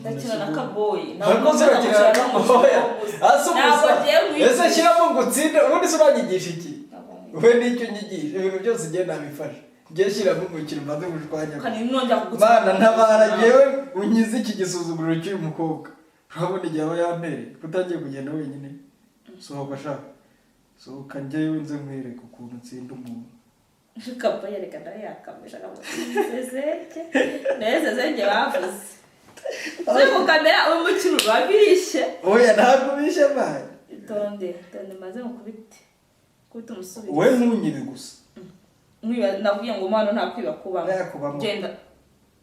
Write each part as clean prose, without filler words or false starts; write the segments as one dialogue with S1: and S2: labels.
S1: ndakina na kaboyi
S2: ntabwo urakina na kaboyi ese shyiramo ngo utsinde ubundi se uranyigisha iki we n'icyo unyigisha ibintu byose ugiye nabifasha ngiye shyiramo umukino maze ngushwanya mana ntabara ngewe unyize iki gisuzuguriro cy'uyu mukobwa urabona igihe aba yampereye kutangiye kugenda wenyine sohoka shaka sohoka njyewe nze nkwereke ukuntu nsinda umuntu
S1: kaboyi reka nawe yakamisha kamusezeke nezezenge bavuze Zeko kamera umukino babishe.
S2: Oya ntabwo bishe bane.
S1: Itonde maze mukubite. Kubita umusubire.
S2: We ntunyibe gusa.
S1: Mwiba navuye ngo mwana nta kwiba kubamo. Genda.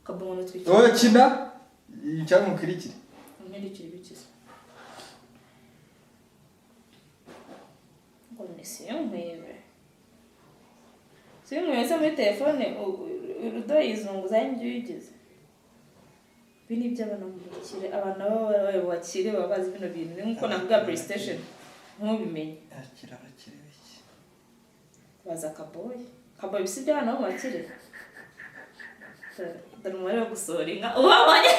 S1: Kabono twiki.
S2: Oya kina. Cyangwa mukirikire.
S1: Mwerikire bikiza. Ngo nese yumwebe. Simwe se muri telefone urudo izunguza y'injye yigeze. Bini by'abana mubakire abana babakire babazi bino bintu nkuko navuga PlayStation ntubimenye
S2: akira bakire biki
S1: baza kaboyi bisi by'abana babakire dore umwe wo gusora inka ubabanye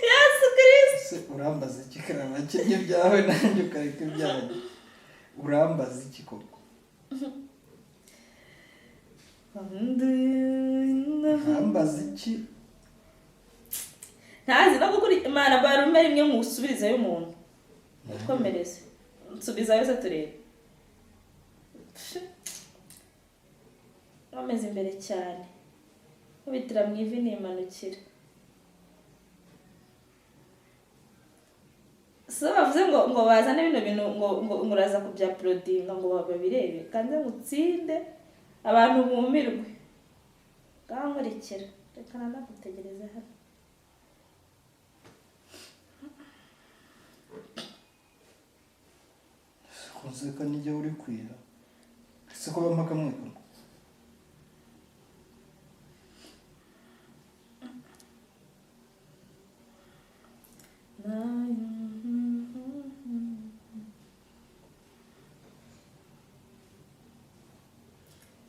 S1: Yesu Kristo
S2: urambaza iki karaba kinye byawe nanjye ukareka ibyawe urambaza iki koko Ambaza iki
S1: ntazi no gukuri Imana barume rimwe mu usubiriza y'umuntu twomereze nsubiza yose turebe bameze imbere cyane ubitira mu ivi nimanukira so bavuze ngo bazane bino bintu ngo uraza kubya prodinga ngo babirebe kandi mutsinde abantu bumirwe gankurikira reka nagutegereza hano
S2: konseka nijye uri kwira ese ko bamaka mweko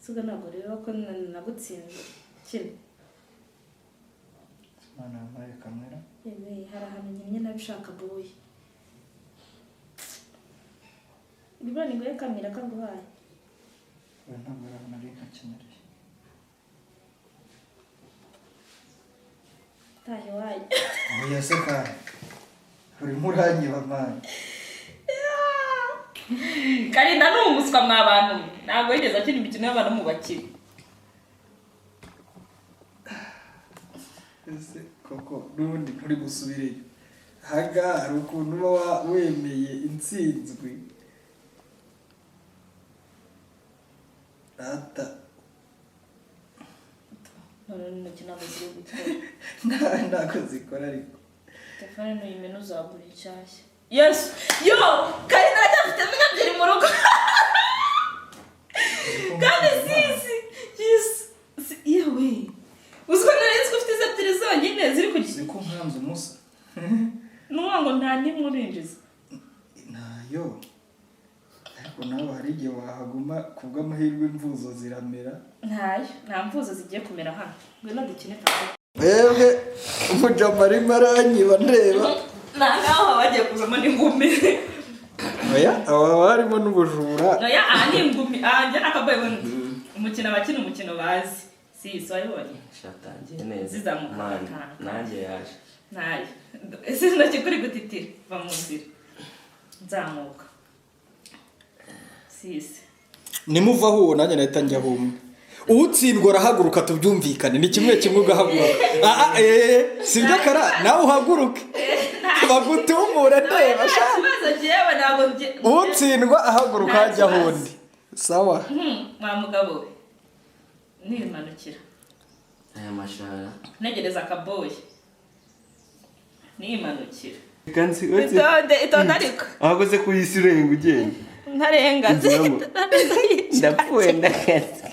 S1: Suga ntabwo rero ko nagutsinze kino
S2: Mana amaye kamera
S1: yewe hari ahantu nyine nabishaka boye Bibani ngo kamera kaguhaye
S2: we ntabwo nari nkakeneye
S1: tahe waye
S2: oya se kandi uri muranyiba mani
S1: Karinda n'umuswa mwabantu ntabwo yigeze akina imikino y'abantu mu bakiri
S2: ese koko n'ubundi nturi gusubireyo haga hari ukuntu uba wemeye intsinzwi ata
S1: none n'intoki ntabwo ziri gukora
S2: ntabwo zikora ariko
S1: telefone n'uyimena uzagura inshyashya Yesu yo Karinda aracyafite ebyiri mu rugo kandi sisi Yesu yewe uziko narinzwe ufite ebyiri zonyine ziri kugira
S2: siko nkanze umusa
S1: n'uwango nta nimwe urinjiza
S2: nayo ariko nawe hari igihe wahaguma kubw'amahirwe imvuzo ziramera
S1: ntayo nta mvuzo zigiye kumera hano ngwino dukine tayo
S2: Bebwe umujama arimo aranyiba ndeba
S1: nangaho bagiye kuzamo n'ingumi
S2: oya aba harimo n'ubujura
S1: oya ni ingumi njye nakabaye umukino abakina umukino bazi si so ayibonye
S3: shatangiye neza
S1: zizamuka
S3: nanjye yaje
S1: nayo ese ntoki kuri gutitira va mu nzira nzamuka sisi
S2: nimuvaho uwo nanjye nahita njya humwe utsindwa arahaguruka tubyumvikane ni kimwe ugahaguruka sibyo kara nawe uhaguruke bagutumura ndeba utsindwa ahaguruka hajya hundi sawa
S1: mwa mugabo we nimanukira
S3: aya mashara
S1: negereza akaboye nimanukira
S3: kansi
S1: itonde ariko
S3: ahagoze ku isi urenga ugenda
S1: ntarengaze
S3: ndapfuye ndakazi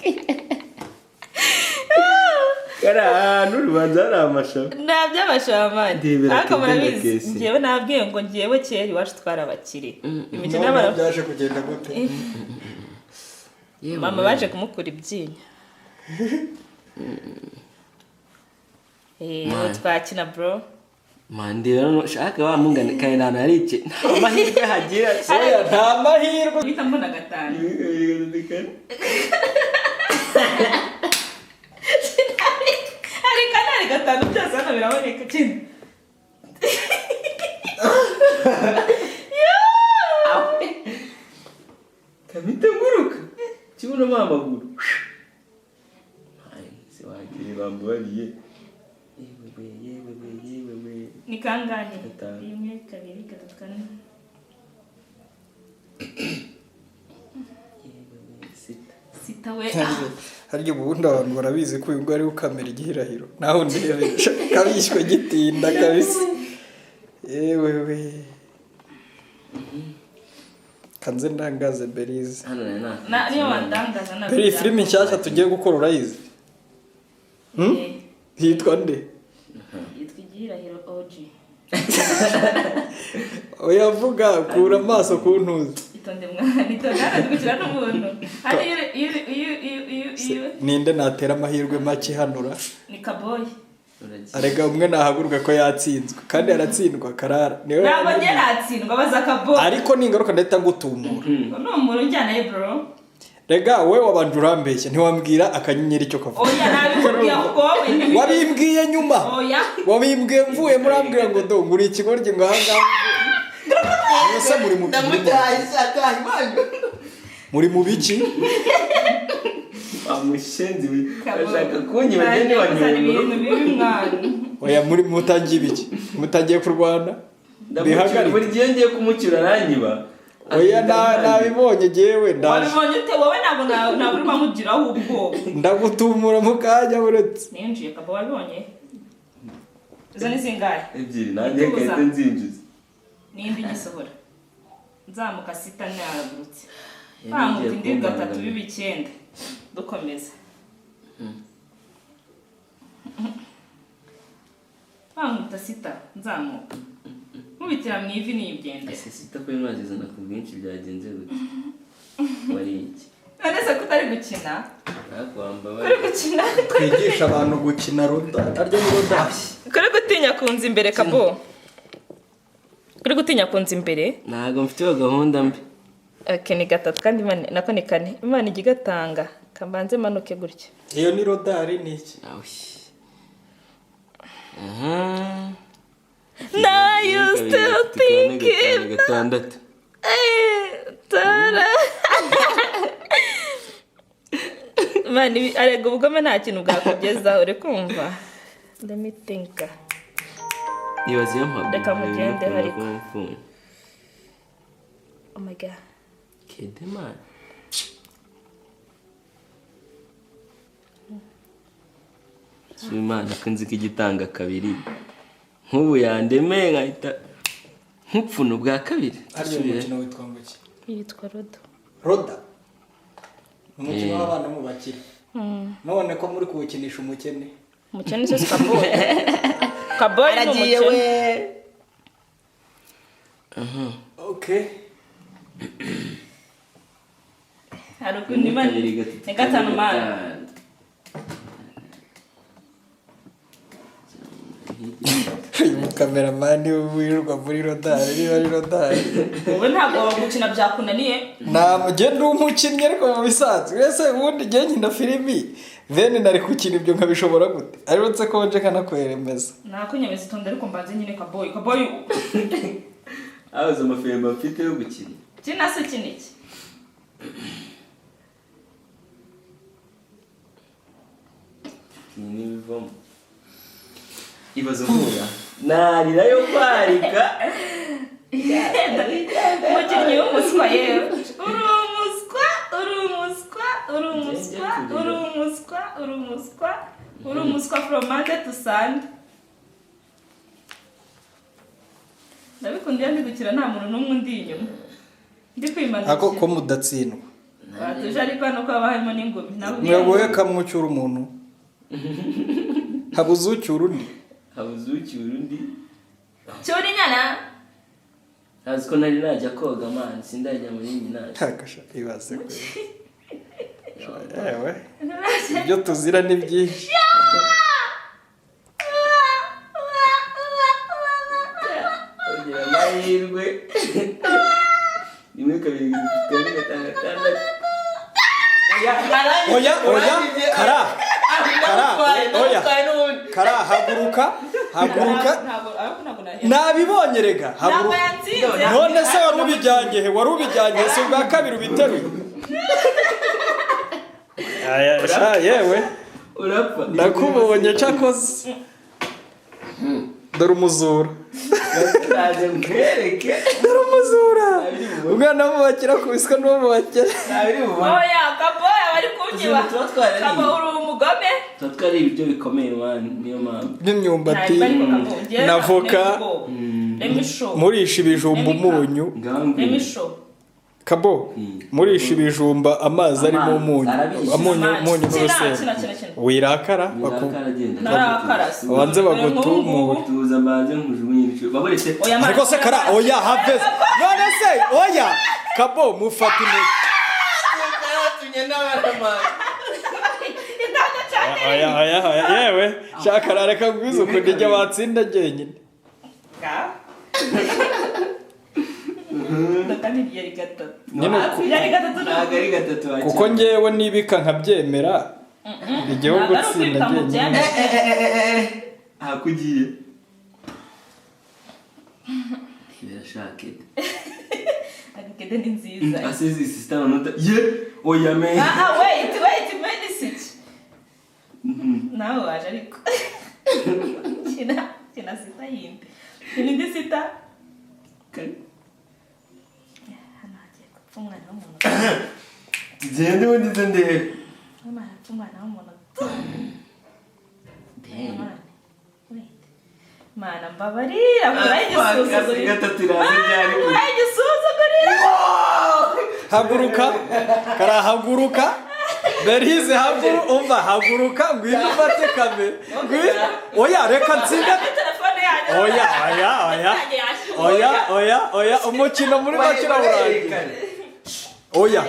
S3: kara n'urubanza hari amashaba
S1: nta by'amashabamani ariko murabizi ngewe nabwiye ngo ngewe kera iwacu twarabakire imikino y'abantu
S2: byaje kugenda gute
S1: mama baje kumukura ibyinyo twakina bro
S3: mande rero shaka wa mungane kaina narice nta mahirwe hagira
S2: oya nta mahirwe
S1: bita mbona gatanu ari kanari gatanu byose hano biraboneka cyane
S3: kamita nguruka kibuno mamaguru se wagire bambariye yewe
S1: ni kangahe 1 2 3 4 sita we
S2: harya ubundi abantu barabizi ko uyu ngo ari ukamera igihirahiro naho ndebesha kabishywe gitinda kabisa yewe kanze ndangaze Berize
S1: na niyo wandangaza na
S2: Beri filime nshyashya tugiye gukora urayizi hitwa nde
S1: yitwa igihirahiro OG
S2: oya vuga kura amaso ku ntuzi
S1: itonde mwana itonde dukira n'umuntu hari iyo
S2: ninde natera amahirwe make hanura
S1: ni Kaboyi
S2: arega umwe nahaguruka ko yatsinzwe kandi aratsindwa karara niwe
S1: ntabwo njye natsindwa baza Kaboyi
S2: ariko ningaruka ndahita ngutumura
S1: n'umuntu njyana ye bro
S2: rega wowe wabanje urambeshya ntiwambwira akanyenyeri cyo kavuga
S1: oya nabikubwiye ahubwo wowe
S2: wabimbwiye nyuma
S1: oya
S2: wabimbwiye mvuye murambwira ngo do nguri ikigoryi ngo ahangaha mwese muri mu biki
S3: amushenzi bashaka kunyiba ngende wanyuma
S2: oya muri mutangiye ibiki mutangiye kurwana
S3: bihagarika buri gihe ngiye kumucyura aranyiba
S2: oya nabibonye jewe
S1: wabibonye ute wowe ntabwo urimo amugiraho ubwoba
S2: ndagutumura mu kanya buretse
S1: ninjiye Kabo wabibonye izo ni zingahe
S3: ebyiri nanjye kahita nzinjiza
S1: n'indi gisohora nzamuka sita naragurutse bamuta indi 3 bibi 9 dukomeza bamuta sita nzamuka mubitira mu ivi n'ibyende
S3: sita ko imwazizana ku bwinshi byagenze gute wari iki
S1: nandese ko utari gukina
S3: nakwamba
S1: kuri gukina
S2: twigisha abantu gukina roda arya ni roda
S1: kuri gutinya kunza imbere Kabo kuri gutinya kunza imbere
S3: ntago mfite gahunda mbi
S1: ni 3 kandi nako ni 4 Imana igigatanga kambanze manuke gutya
S2: iyo ni rodari ni iki
S1: Now you still thinking Tara Mani arega ubugome nta kintu bwakugezaho uri kumva let me think
S3: ibaze yampaga
S1: reka mugende hariko oh my god
S3: Kedeman Imana kunzi kigitanga kabiri nk'ubu yandemeye nkahita nkupfuno bwa kabiri
S2: ariyo mukino witwa nguki
S1: yitwa
S2: roda umukino w'abana mu bakire none ko muri kuwukinisha umukene
S1: se Kaboyi Kaboyi aragiye we
S2: okay
S1: haruko ni 5 mana
S2: kameramani wirirwa muri rodari niba ari rodari
S1: wowe ntabwo gukina byakunaniye
S2: namugenda umukinnyi ariko mu bisanzwe wese ubundi njye nkina filimi vene nari gukina ibyo nkabishobora gute aributse ko nje kanakweremeza
S1: nakunyemeza itonde ariko mbanze nyine Kaboyi
S3: abaza amafilime mfite yo gukina
S1: kina se kiniki
S3: ni bivamo ibazo nkura narira yo kwarika
S1: umukinnyi w'umuswa yewe uri umuswa from Monday to Sunday ndabikunda iyo ndi gukira nta muntu n'umwe undi inyuma ndi kwimanukira
S2: ako ko mudatsindwa
S1: batuje ariko hano ko haba harimo n'ingumi
S2: mwagoye kamwucyura umuntu habuze ucyura undi
S1: cyuri nyana
S3: azi ko nari najya koga man sindajya muri nyina
S2: takasha ibaze ko yewe ibyo tuzira ni byinshi oya kara haguruka nabibonye rega haguruka none se wari ubijyanye si ubwa kabiri ubiteruye yewe ndakubonye cyakoze dore umuzura dore umuzura umwana w'umubakira kubiswa n'uw'umubakira
S1: oya kabo abari kunyiba kabo uri umugome
S3: twari ibiryo bikomeye niyo mpamvu
S2: n'imyumbati na voka murisha ibijumba umunyu kabo murisha ibijumba amazi arimo umunyu n'urusenda wirakara wanze bagutumura ariko se kara oya haveze none se oya kabo mufata intoki oya yewe shaka reka ngwize ukuntu ijya watsinda jyenyine kuko ngewe nibika nkabyemera igihugu gutsinda jyenyine
S3: hakugiye birashaka
S1: akede ni nziza
S3: asize system nota oya me
S1: wait medicine nawe waje ariko kina sita yindi ndi sita
S3: kari
S1: hano hagiye gupfa umwana w'umuntu
S3: gende wundi ndende
S1: umwana w'umuntu mana mbabarira murayisuzugurira
S2: haguruka karahaguruka berize haguruka ngwino ufate kamera oya reka nsinda oya umukino muri bakira burayi oya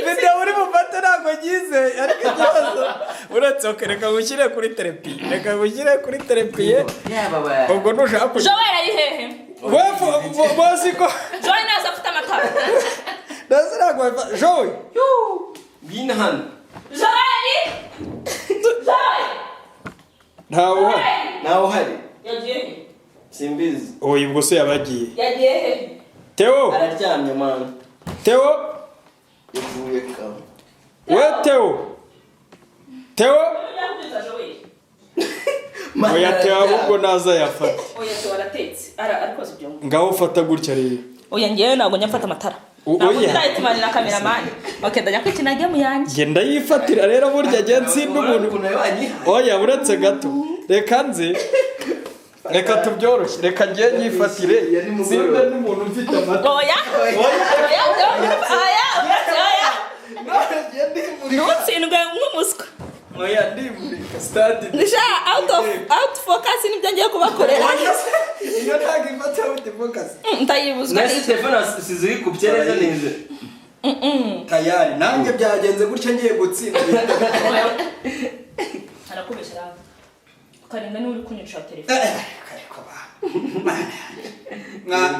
S2: video uri mufate ntabwo ngize ariko ikibazo uretse reka gushyire kuri terepiye ubwo ntushaka kujya
S1: Joel ari hehe
S2: bosi ko
S1: Joel naza afite amatara
S2: ndaziragwa Joel
S3: bina hano
S2: Joel
S3: nawe hari
S1: yagiye
S3: simbizi
S2: oya ubwo se yabagiye
S1: yagiye
S3: Theo araryamye mwana
S2: Theo
S3: yavuye kawe
S2: we Theo oya Theo ahubwo naza yafata
S1: oya Theo aratetse arikoze ibyo
S2: ngaho ufata gutya rero
S1: oya ngewe ntabwo nyafata amatara ntabwo ndayitimanira kameramani okendanya kwikinage mu yanjye
S2: genda yifatira rero burya nsinda umuntu oya uretse gato reka tubyoroshye reka ngiye nyifatire nsinda n'umuntu ufite amatara
S1: oya ntutsindwe nk'umuswa
S2: oya ndimurika stade
S1: nisha out focus nibyo ngiye kubakorera
S2: iyo ntabwo ifata out focus
S1: ndayibuzwa
S3: nasi telefone asize ikubye neza
S2: tayari nanjye byagenze gutya ngiye gutsinda
S1: arakubeshya ukarinda niba uri kunyuca telefone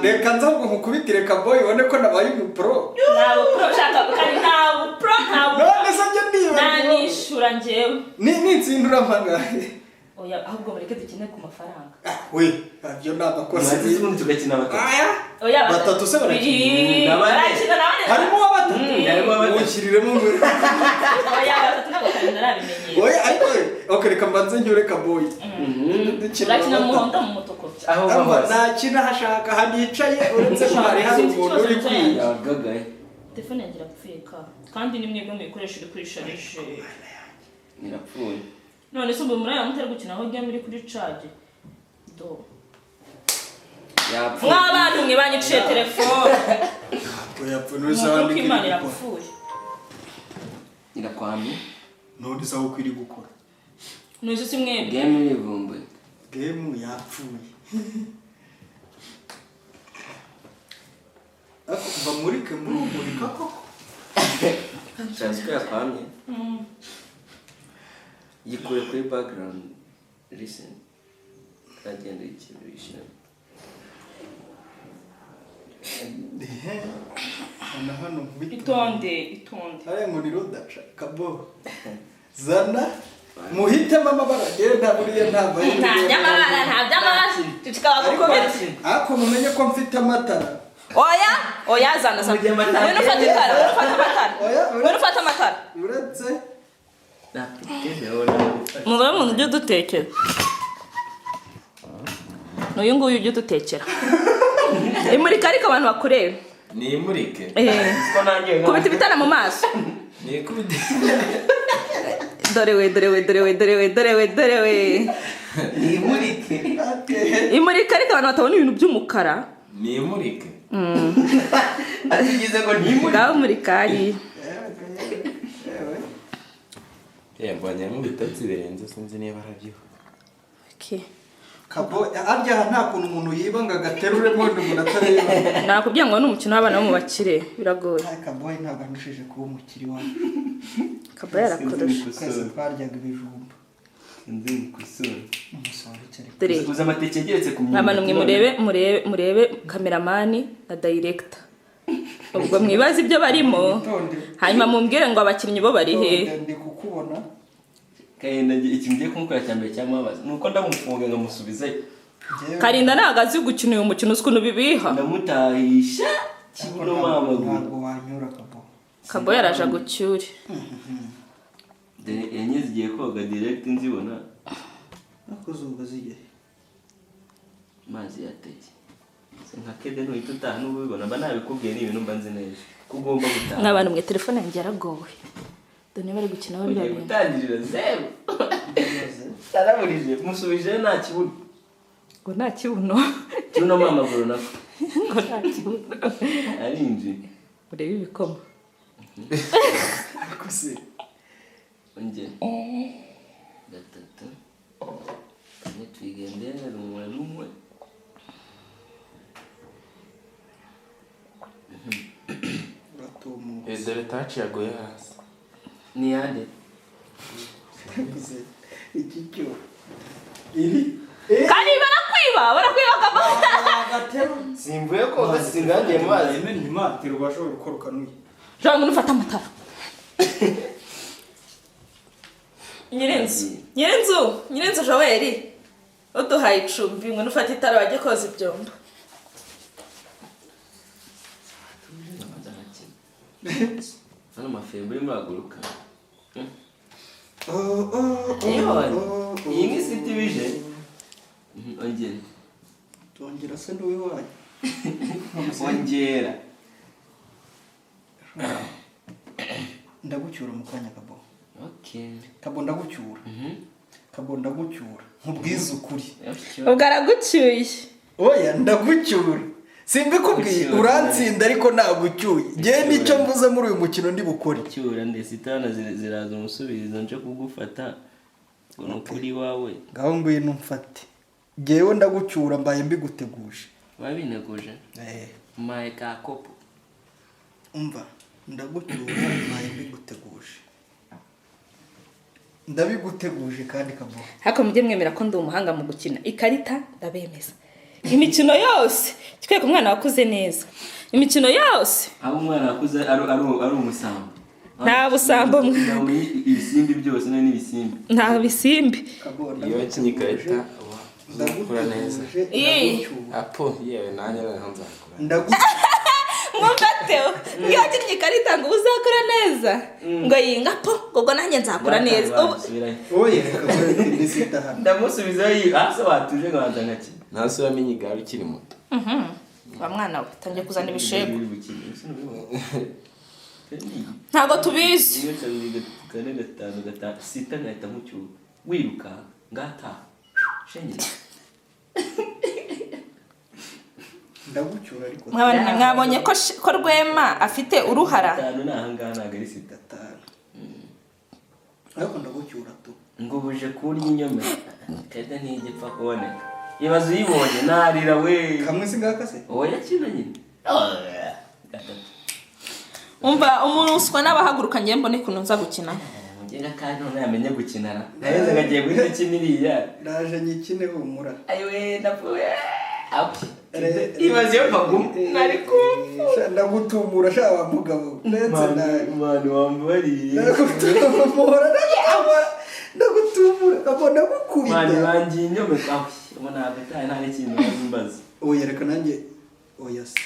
S2: reka nza ngo nkukubitire kaboyi ubone ko nabaye umupro
S1: ntabwo pro ushaka kandi ntabwo
S2: none se njye ndiba
S1: nanishura njyewe
S2: nintsindura mpangare
S1: oya ahubwo bareke dukine ku mafaranga
S2: we ibyo ni amakosa
S3: n'ubundi tugakina
S1: oya
S2: batatu se barakina harimo batatu unshiriremo
S1: oya batatu ntabwo kandi narabimenyeye
S2: oya ariko reka mbanze nyure kaboyi
S1: urakina mu muhondo mu mutuku
S2: aho nakina hashaka hanicaye uretse ko hari umuntu uri kwiga
S1: telefone yanjye irapfuye kandi ni mwebwe muyikoresha uri kwisharishe
S3: irapfuye
S1: none se ubu muri aya mutari gukina aho ujya muri kuri charge
S3: yapfuye
S1: mw'abantu mwe banyiciye telefone
S2: yapfuye n'usanga
S1: Imana irapfuye
S3: irakwamye
S2: none se aho kwiri gukora
S1: none se mwebwe
S3: game irivumbuye
S2: game yapfuye bamurike murumurika koko
S3: cyane ko yakwamye yikure kuri background listen kagenda ikintu yishimye
S2: na hano
S1: itonde
S2: hariya ngo ni rudaca kabo zana muhitemo amabara rero nta buriya nta
S1: by'amabara
S2: ariko mumenye ko mfite amatara
S1: oya zana wowe ufata amatara
S2: uretse
S1: muzobe umuntu ujya udutekera n'uyu nguyu ujya udutekera imurika ariko abantu bakureba
S3: ni imurike
S1: kubita ibitara mu maso dore we
S3: ni imurike
S1: imurika ariko abantu batabona ibintu by'umukara
S3: ni imurike atigize ngo ni imurike
S1: ngaho umurika ari
S3: mbonye nk'ibitotsi birenze sinzi niba arabyiho
S2: kabo arya nta kuntu umuntu yiba ngo agaterure mbona umuntu atareba
S1: nakubwira ngo ni umukino w'abana bo mu bakire biragoye
S2: kabo ntabwo anushije kuba umukiri wawe
S1: kabo yarakoroshe
S2: twese twaryaga ibijumba
S3: sinzi kusura
S1: dore
S3: uza amateke ageretse ku myenda
S1: abantu mwe murebe kameramani na director ubwo mwibaza ibyo barimo hanyuma mumbwire ngo abakinnyi bo bari he
S2: ndi kukubona
S3: Karinda ikintu ngiye kumukora cyambere cyamabaza nuko ndamufunga ngamusubizayo
S1: Karinda nagazi gukina uyu mukino ukuntu bibiha
S3: ndamutahisha kibuno mama
S2: ntabwo wanyura
S1: kabo yaraje gucyure
S3: enye zigiye koga direct nzibona
S2: nakuzuba zigiye
S3: mazi yateke nka kede no ituta n'ubibona mba nabikubwiye n'ibintu mba nzi neza kugomba gutaha
S1: n'abantu mwe telefone yanjye yaragowe done bari gukina aho birabiye
S3: gutangirira zero taraburije musubije nta kibuno
S1: ngo nta kibuno
S3: kibuno mama guru nako
S1: ngo nta kibuno
S3: arinji
S1: urebe ibikoma
S2: akuse
S3: onje gatatu ni twigendera rumwe
S4: dore taci yaguye hasi
S3: ni yande
S2: iki cyo iri
S1: kandi barakwiba
S2: gatero
S3: simvuye ko gasingagiye mazi
S2: nyuma tirubasho gukora kanuye
S1: jean ngo ufata amatara nyirenzu Joel uduhaye icumbi ngo ufata itara bajye koza ibyombo
S3: hano mafembo urimo uraguruka iyi ni siti bije ongera
S2: tongera se nduwe wayo
S3: ongera
S2: ndagucyura mu kanya kabo
S3: okay
S2: kabo ndagucyura kabo ndagucyura nkubwiza ukuri
S1: ubwo aragucyuye
S2: oya ndagucyura simbikubwiye urantsinda ariko nagucyuye ngewe nicyo mvuze muri uyu mukino ndi bukore
S3: cyura ndetse itana ziraza umusubirizo nje kugufata ngo nukuri wawe
S2: ngaho ngwino mfate ngewe ndagucyura mbaye mbiguteguje
S3: wabineguje maye ka kopo
S2: umva ndagucyura mbaye mbiguteguje ndabiguteguje kandi kabo
S1: hako mujye mwemera ko ndi umuhanga mu gukina ikarita ndabemeza imikino yose tweke umwana wakuze neza imikino yose
S3: abo umwana wakuze ari umusambo
S1: nta busambo
S3: ibisimbi byose n'ibisimbi
S1: nta bisimbi
S4: iyo wakinnye ikarita uzakura neza apo yewe nanjye noneho nzakura
S1: mwumvateho iyo wakinnye ikarita ngo uzakura neza ngo yinga po ngo nanjye nzakura neza
S2: oye ndisita
S3: ndamusubizayo hasi watuje ngo hanza ngakina
S4: nase wamenye igare ukiri muto
S1: wa mwana we tangiye kuzana ibishego ntago tubizi
S3: sita ngahita mucyuba wiruka ngata shenge
S2: ndagucyura ariko
S1: mwabonye ko Rwema afite uruhara
S3: nahangaha ntabwo ari sita
S2: ariko ndagucyura tu
S3: ngo buje kurya inyome kede ntigipfa kuboneka ibaze uyibonye narira we
S2: kamwe singaka se
S3: oya kino nyine
S1: umva umuntu uswa n'abahaguruka ngiye mbone kuno nza gukina
S3: ngera kandi none yamenye gukinana naheze ngagiye guhita kiniriya
S2: naje nyikine humura
S3: ayiwe napfuye api ibaze yo magum nari ko
S2: ndagutumura sha wa mugabo ndetse
S3: mwana wambariye
S2: ndagutumura kabona gukubita
S3: mwana bangiye inyome kwawe ubona abataye nta n'ikintu bazimbaza
S2: oya reka nanjye oya se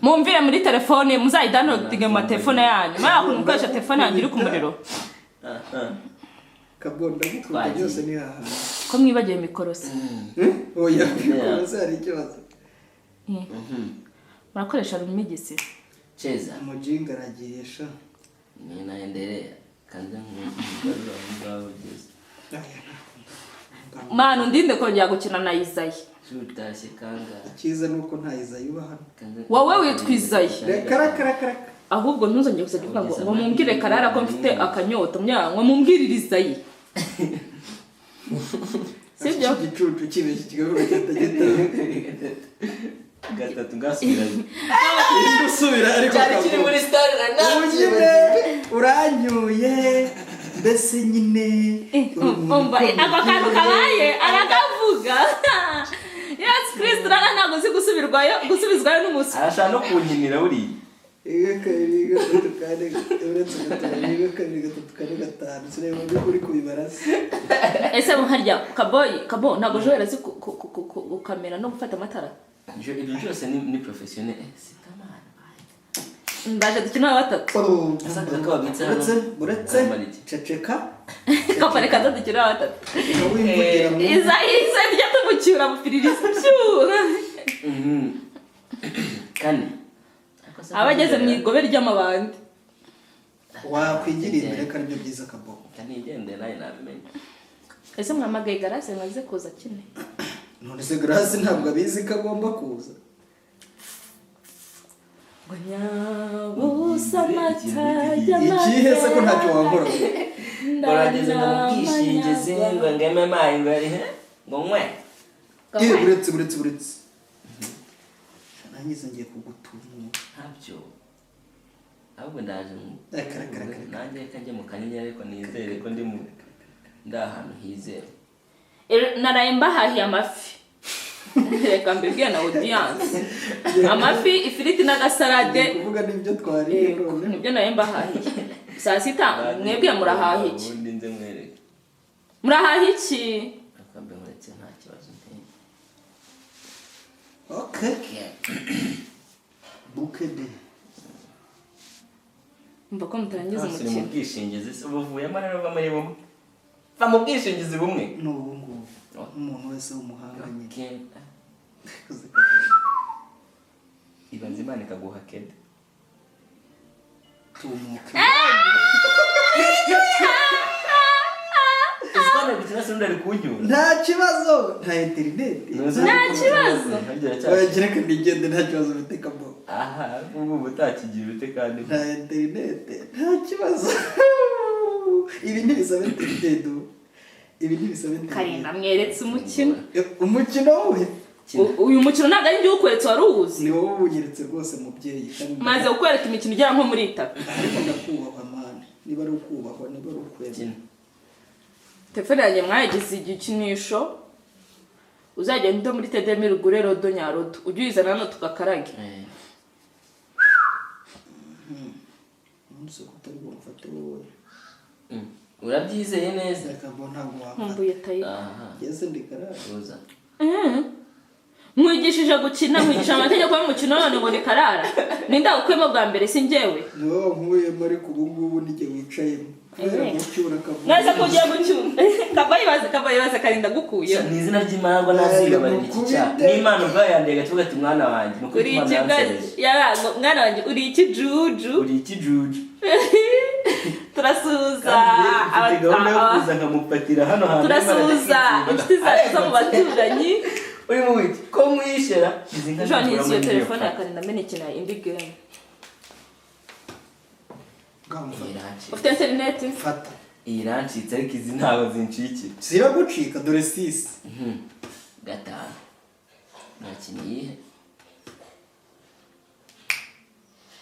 S1: mumvire muri telefone muzayidownloadinge mu telefone yanyu mara kukoresha telefone yanyu iri ku muriro
S2: kabonda gukubita byose ni haha
S1: ko mwibagiye mikorose
S2: oya mikorose ari ikibazo
S1: murakoresha rumigisi
S3: cheza
S2: mujinga aragirisha
S3: ninaendelea kanza ngabo byose
S1: manu ndinde kongera gukina na Izayi
S3: Shutashye kanga
S2: cyiza nuko nta Izayi uba hano
S1: wowe witwa Izayi
S2: karakara
S1: ahubwo ntuzongeye kuvuga ngo mumbwire Karara ko mfite akanyota myango mumbwirire Izayi sibyo
S2: igicucu kibeshye kigabura cyatageta
S3: gatatu ngasubiranye
S2: ndusubira ariko
S3: cyari kiri muri star
S2: nyine uranyuye mbese nyine
S1: umva ako kantu kabaye arakavuga Yes Kristo rana ntago uzi gusubizwayo n'umusi
S3: arashaka no kunkinira buriya
S2: kabiri gatatu kane uretse kabiri gatatu kane gatanu sinema uri kubibaraza
S1: ese muharya kabo ntago jowera zi gukamera no gufata amatara
S3: ibyo byose ni professionnel sitamana
S1: ndaje dukina batatu
S3: asanga ko babitsa
S2: buretse ceceka
S1: kapare kaza dukina batatu
S2: wivugira mu
S1: Izayi rya tumucyura mufiririza cyura
S3: kane
S1: abageze mu igobe ry'amabandi
S2: wakwigira imbere kandi byo byiza kabo
S3: kanigende nayo nabimenye
S1: ese mwamagaye Garase ngaze kuza kine
S2: none se Grace ntabwo abizi ko agomba kuza
S1: ngo nyabusa mata y'amata
S2: ikihe se ko ntacyo wankora
S3: barageze ngo mubwishingizi ngo ngeme mayi ngo ari ngo nkwe
S2: buretse nangize ngiye kugutumura
S3: ntabyo ahubwo ndaje nanjye kajye mu kanyinya ariko nizere ko ndi ahantu hizere
S1: naraye mbahahiye amafi reka mbibwiye na audience amafi ifiriti n'agasalade
S2: kuvuga n'ibyo twariye none
S1: nibyo naraye mbahahiye saa sita mwebwe murahaha iki
S3: ubundi nze mwereke
S1: murahaha iki
S3: akambe muretse nta kibazo nteye
S2: okay bukede
S1: mva ko mutarangiza
S3: mu
S1: umukino
S3: bwishingizi se ubuvuyemo rero bamari bumwe va mu bwishingizi bumwe
S2: n'ubu ngubu umuntu wese w'umuhanga nyine
S3: ibanze Imana ikaguha kede
S2: tumuke
S3: Isana bitira sundari kunyura
S2: nta kibazo nta internet
S1: nta kibazo
S2: wagira ko ndigende nta kibazo biteka bo
S3: aha ubu butakigira ute kandi
S2: nta internet nta kibazo ibi ntibisaba internet ibi ntibisaba internet
S1: Karinda mweretse
S2: umukino we
S1: uyu mukino ntabwo ari njye ukweretse wari uwuzi
S2: ni wowe ubunyeretse rwose mubyeyi
S1: maze ukwereka imikino igera nko muri 3
S2: ariko ndakubahwa mani niba ari ukubahwa niba ari ukwemera
S1: telefone yanjye mwayigize igikinisho uzagenda muri Tedemir ugure rodo nyarodo ujye uyizana hano tugakarage
S2: umunsi kutari bumfate wowe
S3: urabyizeye neza
S2: akabo ntabwo
S1: nkumbuye tayi
S2: yese ndikarara
S3: uza
S1: mwigishije gukina mwigisha amategeko y'umukino none ngo ni Karara ninda ukwemo bwa mbere si njyewe
S2: no nkuye muri kubungubu nige wicayemo mucyura kavuga
S1: naza kugiye gucyura kabayibaze Karinda gukuye
S3: ni izina ry'Imana ngo nazigabarira iki cya n'Imana ubwayandega tuvuga ati mwana wanjye nuko
S1: uri ikigali yarango mwana wanjye uri ikijuju turasuza
S3: abataha nkamupatira hano hantu
S1: turasuza inshuti zacu zo mu baturanyi
S3: uri mu wiki ko mwishera izinga
S1: John iyo telefone ya Karinda menekina indi game ufite internet
S2: fata
S3: irancitse ariko izi ntago zincikira
S2: ziragucika dore 6
S3: gatanu nakiniye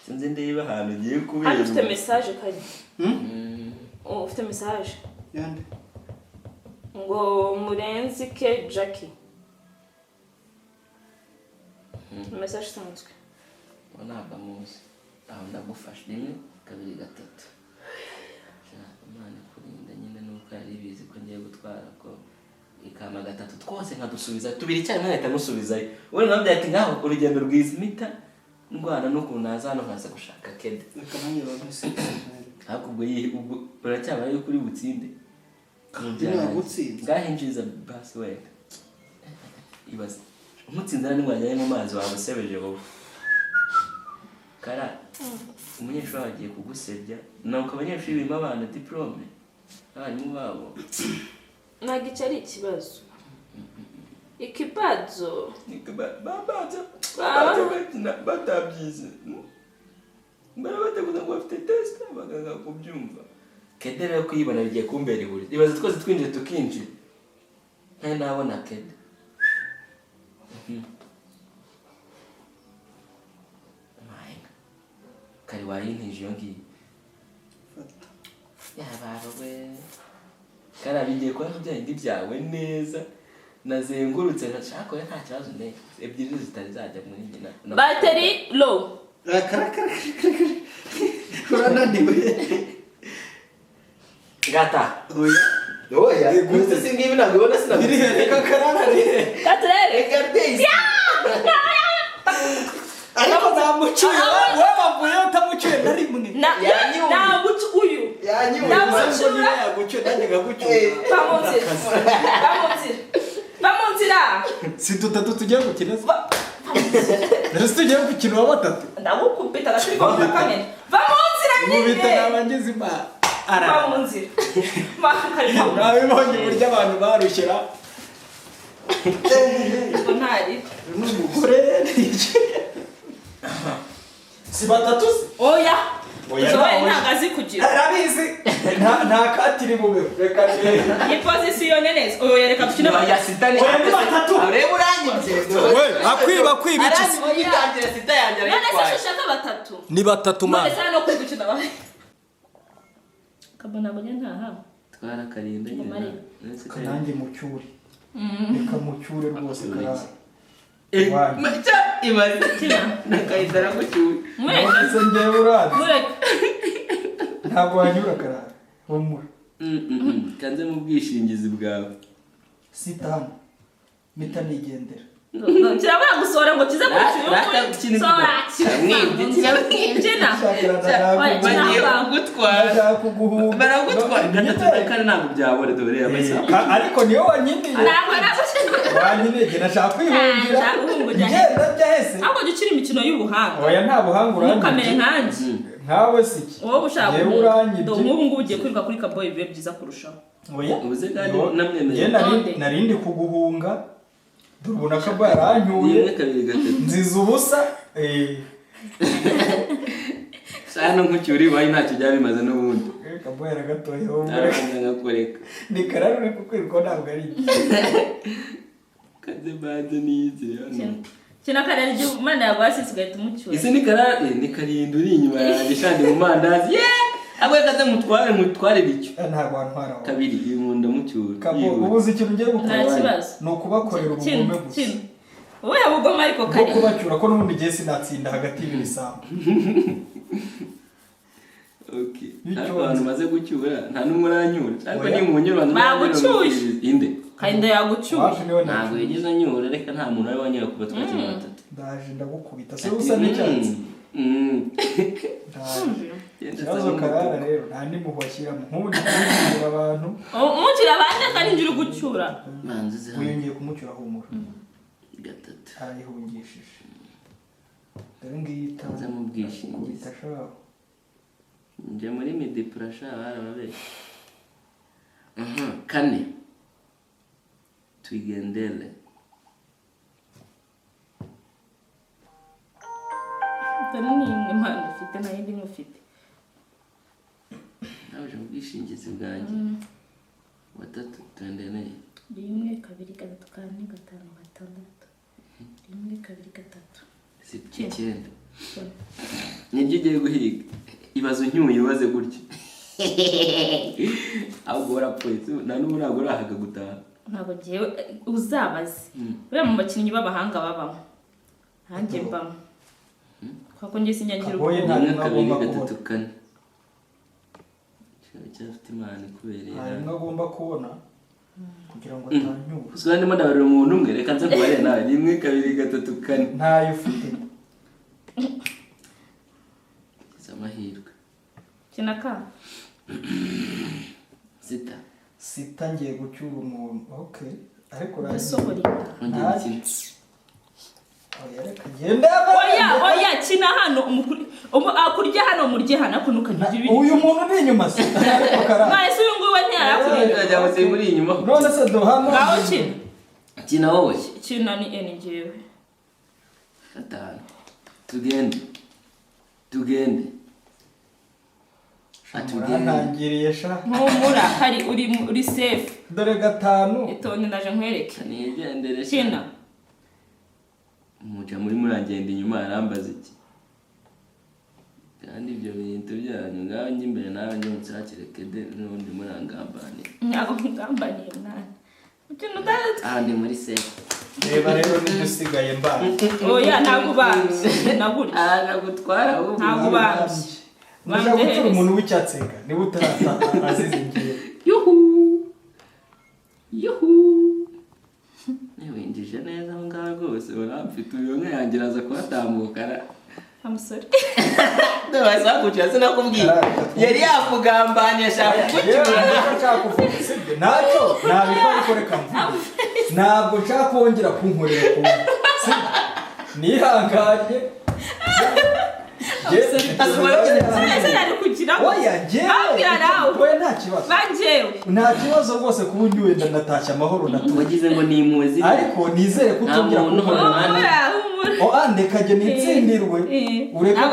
S3: sinzi ndeba ahantu ugiye kubera
S1: hano ufite message kari ufite message
S2: yande
S1: ngo Murenzi ke Jackie message isanzwe
S3: ntabwo amuzi aho ndagufasha 1 2 3 Imana kurinda nyine nuko yari bizi ko ngiye gutwara ko ikama 3 twose nkadusubiza 2 cyane nkahita musubizayo wowe nabyo ati ngaho urugendo rwiza mita ndwana no kunaza hano hasa gushaka kede
S2: akamanye bagusika
S3: hakubwo ubwo uracyaba yo kuri butsinde ngahinjiza basi wenda ibaze umutsinzana n'ingwajya mu mazi wabusebeje wowe kara umunyeshuri wagiye kugusebya nuko abanyeshuri bima abana diplome abarimu babo
S1: nagice ari ikibazo ikibazo
S3: batabyize barabateguza ngo bafite test bagaga kubyumva kedere yo kuyibona bigiye kumbera iburi ibaze twose twinjire tukinjira nta nabona kede kari wayintije yo ngiye yabarowe karabigiye kwa byindi byawe neza nazengurutse nashako nta kibazo ne ebyiri zitari zajya muri nyina
S1: battery low
S2: urananiwe
S3: gata oya gusa singibi ntabwo ubona sinabiri reka kararare
S1: katrere
S3: egardezi
S2: ariko namucuye wowe bavuye utamucuye nari mwe
S1: nagucu uyu
S2: namucuye yagucuye nanjye gagucuye
S1: bamunzira
S2: si tutatu tugiye gukina rero tugiye gukina wa batatu
S1: ndagukubita gashiko kakane bamunzira nyine
S2: mubita nabangize imana
S1: bamunzira makarimo
S2: nabibonye buryo abantu barushyira
S1: ntari
S2: n'umugore si batatu se
S1: oya nagazi kugira
S2: arabizi nta katiri mu beho reka
S1: ni position neza oya reka dukine
S3: ya sitani
S2: batatu
S3: urebe uranyibye
S2: we akwiba iki
S3: yitangira sita yanjye
S1: none se ushaka batatu
S2: ni batatu
S1: none se no kwigukina bahe kabona abonye ntaha
S3: twara karinda nyine
S2: kanange mucyure reka mucyure rwose karara
S3: macha ibaze nakayitara gucyure
S2: mwese ngewe urazi
S1: mureke
S2: ntabwo wanyura karara humura
S3: kanze mu bwishingizi bwawe
S2: sitana mita nigendera
S1: kirabura gusohora ngo kize gucyura
S3: baragutwara kandi ntabwo byabore dore amasaha
S2: ariko niyo wanyindiye wanyindiye nashaka kwihungira ngenda byahese
S1: ahubwo jya ukina imikino y'ubuhanga
S2: oya nta buhanga urangije
S1: ntukamere nkanjye
S2: nkawe siki
S1: wowe ushaka
S2: urangije
S1: nk'ubu ngubu ugiye kwirirwa kuri kaboyi bibe byiza kurushaho
S2: oya
S3: ubuze kandi namwemereye
S2: narindi kuguhunga dubona ko baranyuye nziza ubusa
S3: sana nkucyuri bayi ntacyo byaba bimaze n'ubundi
S2: kabo yaragatoye wowe
S3: ngakoreka
S2: ni kararure kuko iriko ntabwo ari
S3: kaze baze nizi
S1: kina karere igihe Imana yagwasi sigahita umucyura
S3: ese ni karare ni karinda uri inyuma yanjye shandi mu mandazi abwe kaze mutware bicyo
S2: ntabwo wantwara wowe
S3: kabiri uyu munda mucyura
S2: kabo ubuze ikintu ugiye gukora
S1: nta kibazo
S2: ni ukubakorera ubugome gusa
S1: wowe ubugome ariko kare
S2: bwo kubacyura ko n'ubundi gihe sinatsinda hagati y'ibiri sambu
S3: okay abantu maze gucyura nta numwe uranyura cyangwa ni mu nyura
S1: bagucyuye
S3: inde
S1: kandi yagucyuye
S3: ntabwo yigeze anyura reka nta muntu ari wanyura kuba twakina batatu
S2: ndaje ndagukubita se usa n'icyatsi ikibazo karara rero nta n'impuhwe ashyiramo nk'ubundi kumukira abantu
S1: umukira abandi kandi njye uri gucyura
S2: wiyongeye kumucyura humura
S3: gatatu
S2: arayihungishije dore ngiyi
S3: itanze mu bwishingizi njye muri midipurasha barababeshye kane twigendere
S1: dore ni impano ufite nta yindi nk'ufite
S3: naje mu bwishingizi bwanjye batatu tuendelee
S1: 1 2 3 4 5 6 7 8 1 2 3 4
S3: nibyo ugiye guhiga ibazo ncyuye ubaze gutya ahubwo warapfuye nta n'ubu ntabwo urahaga gutaha
S1: ntabwo ngewe uzabaze buriya mu bakinnyi b'abahanga babamo hanjye mbamo kwako njye sinyangira
S2: Kaboye
S1: ubwo
S2: nta-
S3: 1 2
S2: agomba
S3: 3 4 cyafite imana ikubereye
S2: harimo agomba kubona kugira ngo atanyura
S3: uzwa ndimo ndabarira umuntu umwe reka nze kubare nawe 1 2 3 4
S2: ntayo ufite
S3: zamahirwe
S1: kinaka
S3: sita
S2: ngiye gucyura umuntu okay ariko
S1: ndasohora
S3: ongera ikindi
S1: oya kina hano akurya hano murye hano ako nukagira ibiri
S2: uyu muntu ni inyuma se ariko karara
S1: none se uyu nguyu we ntiyarakurya
S3: ajya gusiga muri inyuma
S2: none se duhano
S1: ngaho
S3: kina wowe
S1: kina ni njyewe
S3: 5 tugende
S2: atugirire sha
S1: ntumura hari uri safe
S2: dore 5
S1: itonde ndaje nkwereke
S3: nigendere
S1: kina
S3: muja muri muragenda inyuma arambaza iki kandi ibyo bintu byanyu ngaho njye imbere nawe njye mucyakire kede n'undi murangambaniye
S1: ntabwo ngambaniye mwana ukintu utari
S3: ndi muri safe
S2: reba rero nibyo usigaye mbana
S1: oya ntabwo ubanze nagurya
S3: nagutwara
S1: ntabwo ubanze
S2: nashaka gucura umuntu w'icyatsenga niba utarata azize ngiye
S3: yuhu winjije neza aho ngaho rwose uramfite uyu nka yangira aza kuhatambukana
S1: amusore
S3: ndabasa kugira sinakubwiye yari yakugambanye ashaka kugucyura
S2: ntacyo nabikora ariko reka mvuge ntabwo nshaka kongera kunkorera ku nihanganye nta kibazo rwose kuba undi wenda ndatashya amahoro
S3: wagize ngo ni impuhwe ziri
S2: ariko nizere ko utongera kunkorera ndekajya nitsindirwe ureka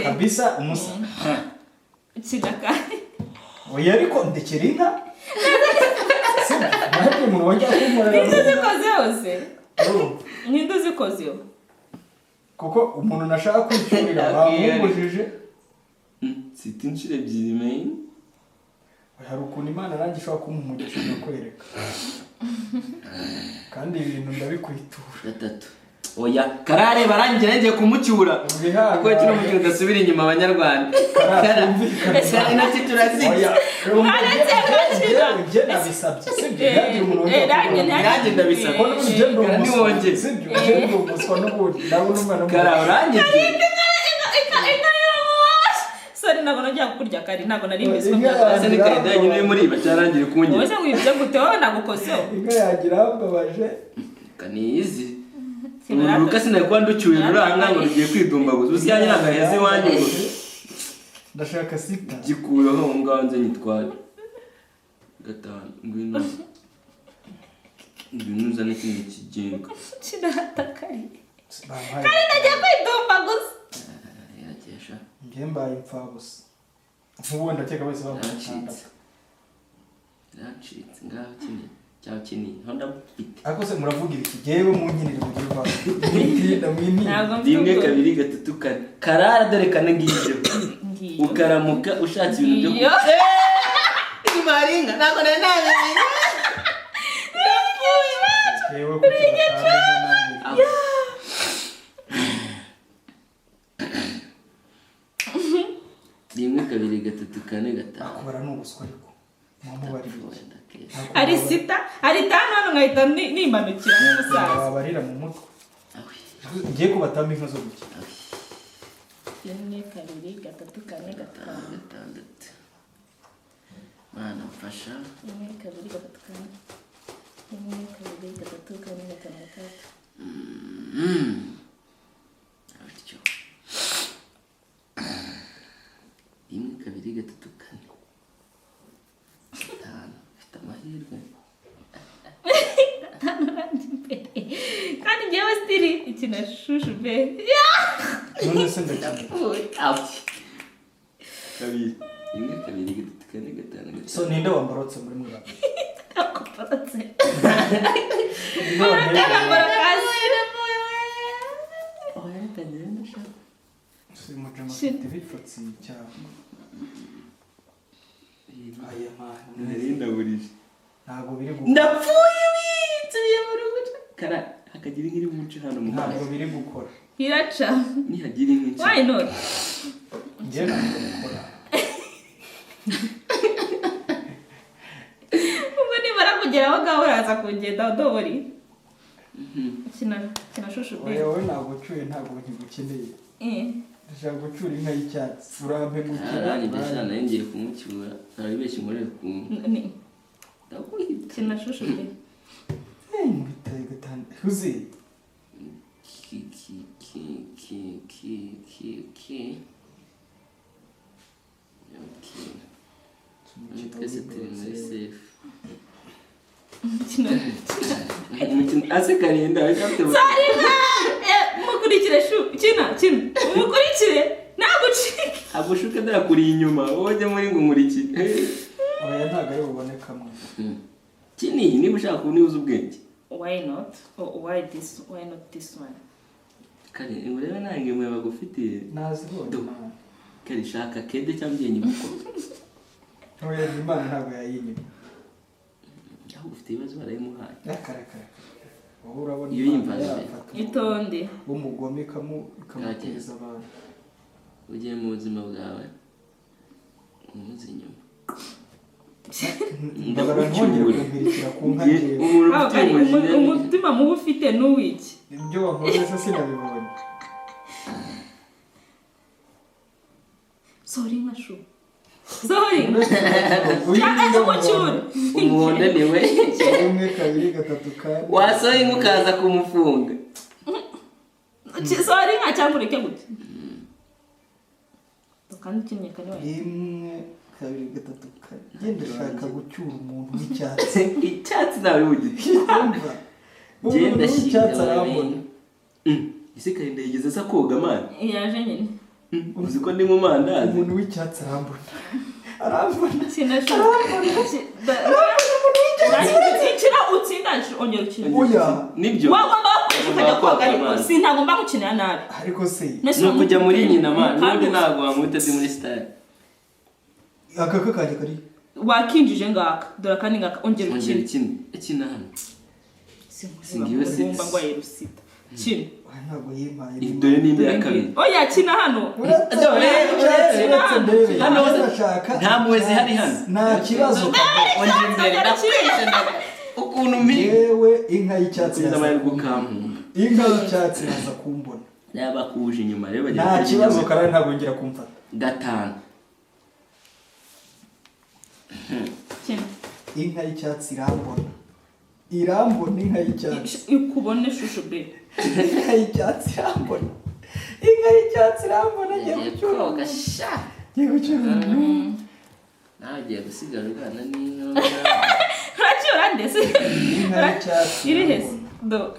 S2: kabisa umusa oya ariko ndekera inka ntabwo umuntu wongera kunkorera
S1: ninde uzikozeho
S2: kuko umuntu nashaka kwicyurira bamubujije
S3: sita inshuro ebyiri meyini
S2: hari ukuntu imana nanjye ishobora kumuha umugisha nkakwereka kandi ibintu ndabikwitura
S3: 3 oya karare barangira ngiye kumucyura kuko kino mu gihe udasubira inyuma abanyarwanda karare nacyo turaziga
S2: njye nabisabye sibyo yagira umuntu
S3: nanjye ndabisaba
S2: ko n'ugendo
S3: niwongere
S2: sibyo ugendo umuswa n'ubundi ndabona umwana
S3: karare urangije
S1: sori ntabwo najya kukurya kari ntabwo nari imeze
S3: ese ni kare danye nayo muri bacyarangire kunyira
S1: wowe ngwibye gute wowe nagukozeho
S2: inka yagira ambabaje
S3: kanizi ururuka sinakwa nducyuye ruranga ngo rugiye kwidumbaguza usiyanye nagaheze wanjye ngo
S2: ndashaka sita
S3: gikuraho aho ngaho nze nyitware 5 ngwino uzane ikindi kigenga
S1: kinahatakari kandi najya kwidumbaguza
S3: yagesha
S2: njye mbaye impfabusa nk'ubu ndakeka bose
S3: bamwacitse ngaho kinini cyangwa kinini nto ndamufite
S2: ariko se muravugira iki jyewe mu nkiriro mugira vantu
S1: ntabwo
S3: 1 2 3 4 karara dore kane ngibyo ukaramuka ushatse ibintu byo ni maringa nako nanawe
S2: yewe kuko
S3: rimwe kabiri gatatu kane gatanu
S2: akora n'ubuswa ariko mwamubarira
S1: ari sita ari tano hano nkahita nimanukira nk'umusaza
S2: wabarira mu mutwe ngiye kubatama inka zo gukina
S1: 1 2 3 4 5
S3: 6 mana mfasha
S1: 1 2 3 4 1 2 3 4
S3: aricyo 1 2 3 4 5 amahirwe
S1: kandi njyewe stili ikina shushu be
S2: none se ndakina
S3: kabiri 1 2 3 4 5
S2: so ninde wambarotse muri mwe
S1: akuparotse
S2: simujama afite bifatsi cyane aya mani
S3: ndaburije
S2: ntabwo biri
S3: ndapfuye witsubiye mu rugo kara hakagira inka iri buce hano mu
S2: ntabwo biri gukora
S1: iraca
S3: nihagira inka
S1: why not
S2: njye ntabwo gukora
S1: ubwo nibara kugeraho ngaho uraza kugenda udobori kina shushu
S2: wowe ntabwo ucuye ntabwo nkigukeneye ndashaka gucura inka y'icyatsi urampe gukira
S3: nanjye ndashaka nayo ngiye kumucyura ntabibeshye nkorera ukuntu
S1: kina shushu
S2: biteye gatanu uzi
S3: twese turi muri sefu ase karinda
S1: mukurikire kina umukurikire nagucike
S3: agushuke ndakuriye inyuma wowe ujye muri ngo nkurikire
S2: oya ntabwo ari bubonekamo
S3: kini niba ushaka kubona uzi ubwenge
S1: why not why not this one
S3: kare urebe nange mwe bagufitiye
S2: nazibonye
S3: kare shaka kede cyangwa ugenye muko
S2: oya Imana ntabwo yayinyima
S3: aho ufite ibibazo barayimuhaye
S2: akarakara wowe urabona
S3: iyo yimvaje
S1: itonde
S2: umugome ikamuteza abantu
S3: ugiye mu buzima bwawe umuzi inyuma
S2: ndabara ntongera kumpirikira ku nka
S3: ngewe
S1: umutima mubi ufite n'uwiki
S2: ibyo wankoze se sinabibonye
S1: sorry mashu sorry
S3: umuhondo ni we
S2: 1 2 3 4
S3: wasohoye inka ukaza kumufunga
S1: sorry nka cyangwa ureke gute kandi kinyekane wawe
S2: 1 2 3 4 genda shaka gucyura umuntu w'icyatsi
S3: icyatsi nawe ugiti genda
S2: icyatsi arambona
S3: isi karinda yigeze sa koga amana
S1: yaje nyine
S3: uzi ko ndi mu mandazi
S2: umuntu w'icyatsi arambona
S1: sinashaka utsindaje ongera ukina
S2: oya
S3: nibyo
S1: wagomba kujya koga ariko sintagomba gukinira nabi
S2: ariko se
S3: no kujya muri nyina amana nubwo ntabwo wamwita ndi muri style
S2: aka kakajya kari
S1: wakinjije ngaka dore kandi ngaka ongera
S3: ukina hano
S1: singiwe simba ngo ayirusita kina
S2: ntabwo yimpaye
S3: dore n'indi ya kabiri
S1: oya kina hano
S2: hano ndashaka
S3: nta muwezi hari hano
S2: nta kibazo
S3: ongera imbere ndakwita ukuntu mbi
S2: yewe inka y'icyatsi
S3: inka
S2: y'icyatsi yaza kumbona
S3: yaba kuje inyuma rero
S2: nta kibazo kandi ntabwo ngira kumfata
S3: 5
S2: inka y'icyatsi irambona inka y'icyatsi
S1: ikubone shusho be
S2: inka y'icyatsi irambona ngiye gucyura
S3: sha nawe ugiye gusigara urwana n'inka
S1: ntacyura ndetse
S2: inka y'icyatsi
S1: iri hese